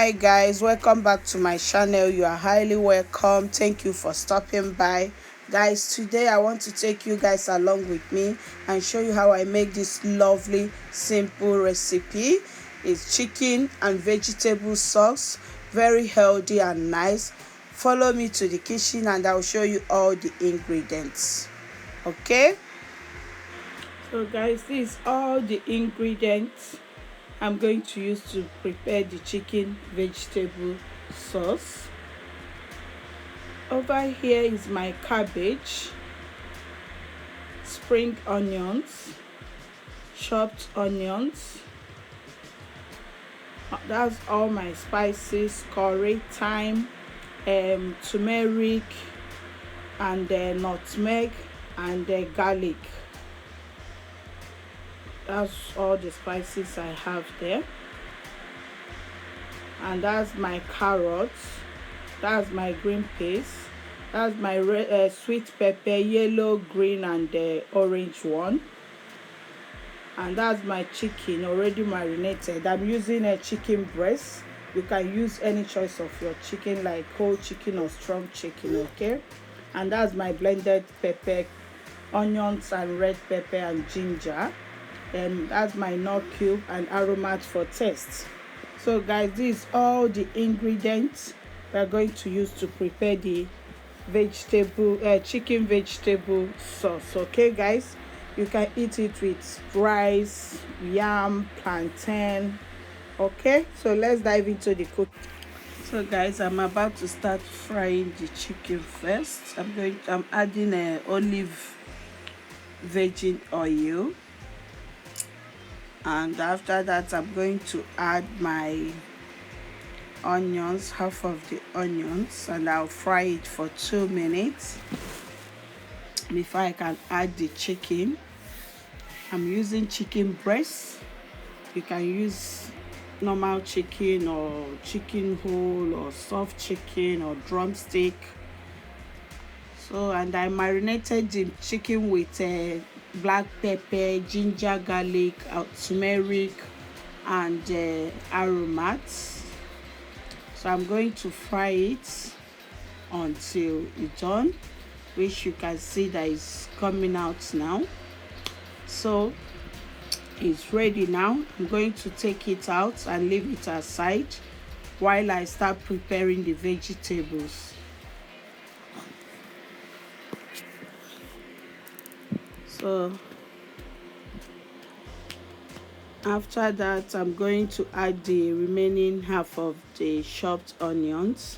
Hi guys, welcome back to my channel. You are highly welcome. Thank you for stopping by. Guys, today I want to take you guys along with me and show you how I make this lovely simple recipe. It's chicken and vegetable sauce, very healthy and nice. Follow me to the kitchen and I'll show you all the ingredients. Okay, so guys, this is all the ingredients I'm going to use to prepare the chicken vegetable sauce. Over here is my cabbage, spring onions, chopped onions. That's all my spices: curry, thyme, turmeric, and nutmeg, and garlic. That's all the spices I have there. And that's my carrots, that's my green peas, that's my sweet pepper, yellow, green, and orange one. And that's my chicken already marinated. I'm using a chicken breast. You can use any choice of your chicken, like whole chicken or strong chicken. Okay, and that's my blended pepper, onions and red pepper and ginger. And that's my nut cube and aromat for taste. So guys, this is all the ingredients we're going to use to prepare the chicken vegetable sauce. Okay guys, you can eat it with rice, yam, plantain. Okay, so let's dive into the cooking. So guys, I'm about to start frying the chicken first. I'm adding olive virgin oil, and after that I'm going to add my onions, half of the onions, and I'll fry it for 2 minutes before I can add the chicken. I'm using chicken breast. You can use normal chicken or chicken whole or soft chicken or drumstick. So, and I marinated the chicken with black pepper, ginger, garlic, turmeric, and aromats. So I'm going to fry it until it's done, which you can see that is coming out now. So it's ready now. I'm going to take it out and leave it aside while I start preparing the vegetables. So after that, I'm going to add the remaining half of the chopped onions,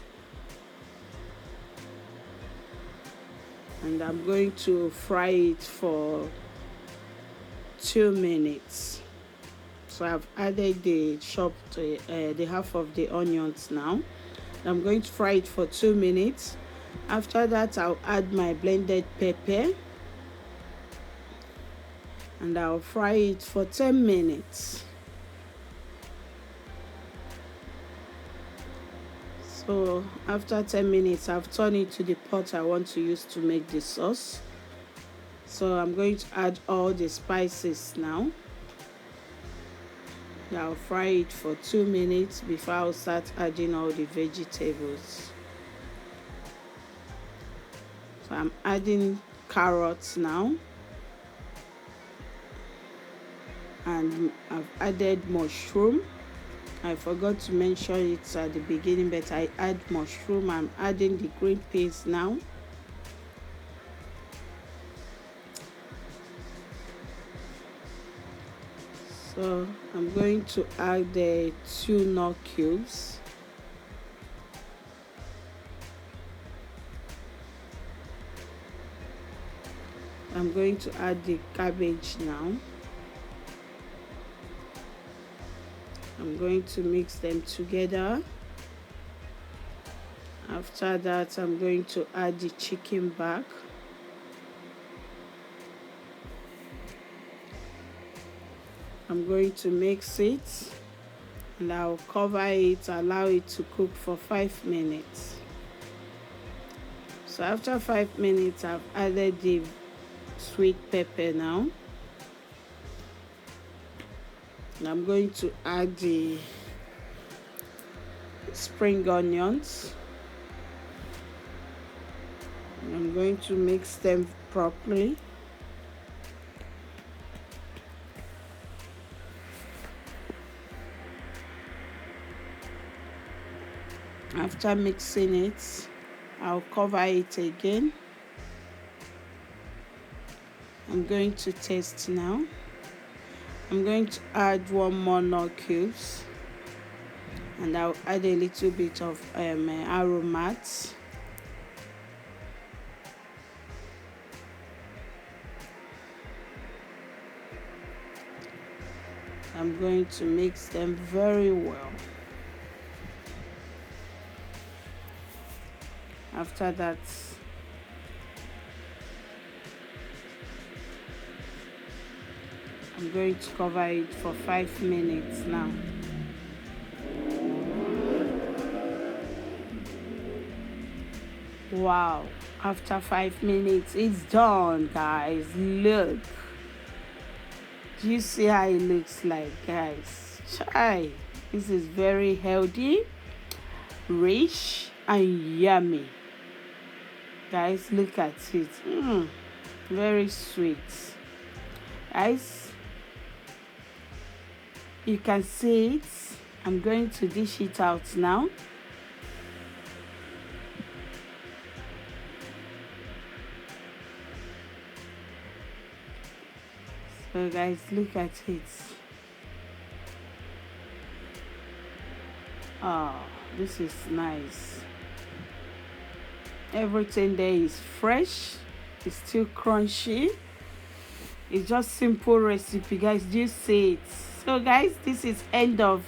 and I'm going to fry it for 2 minutes. So I've added the chopped the half of the onions now. I'm going to fry it for 2 minutes. After that, I'll add my blended pepper and I'll fry it for 10 minutes. So after 10 minutes, I've turned it to the pot I want to use to make the sauce. So I'm going to add all the spices now. I'll fry it for 2 minutes before I'll start adding all the vegetables. So I'm adding carrots now, and I've added mushroom. I forgot to mention it at the beginning, but I add mushroom. I'm adding the green peas now. So I'm going to add the 2 nut cubes. I'm going to add the cabbage now. I'm going to mix them together. After that, I'm going to add the chicken back. I'm going to mix it and I'll cover it, allow it to cook for 5 minutes. So after 5 minutes, I've added the sweet pepper now. And I'm going to add the spring onions. I'm going to mix them properly. After mixing it, I'll cover it again. I'm going to taste now. I'm going to add 1 more nut cubes, and I'll add a little bit of aromat. I'm going to mix them very well. After that, I'm going to cover it for 5 minutes now. Wow, after 5 minutes, it's done, guys. Look. Do you see how it looks like, guys? Chai, this is very healthy, rich, and yummy. Guys, look at it. Very sweet. Guys, you can see it. I'm going to dish it out now. So guys, look at it. Oh, this is nice. Everything there is fresh. It's still crunchy. It's just simple recipe, guys. Do you see it? So guys, this is end of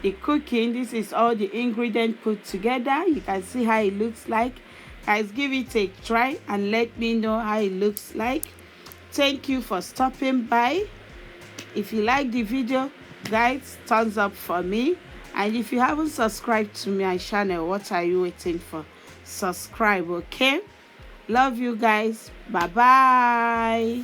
the cooking. This is all the ingredients put together. You can see how it looks like. Guys, give it a try and let me know how it looks like. Thank you for stopping by. If you like the video, guys, thumbs up for me. And if you haven't subscribed to my channel, what are you waiting for? Subscribe, okay? Love you guys. Bye bye.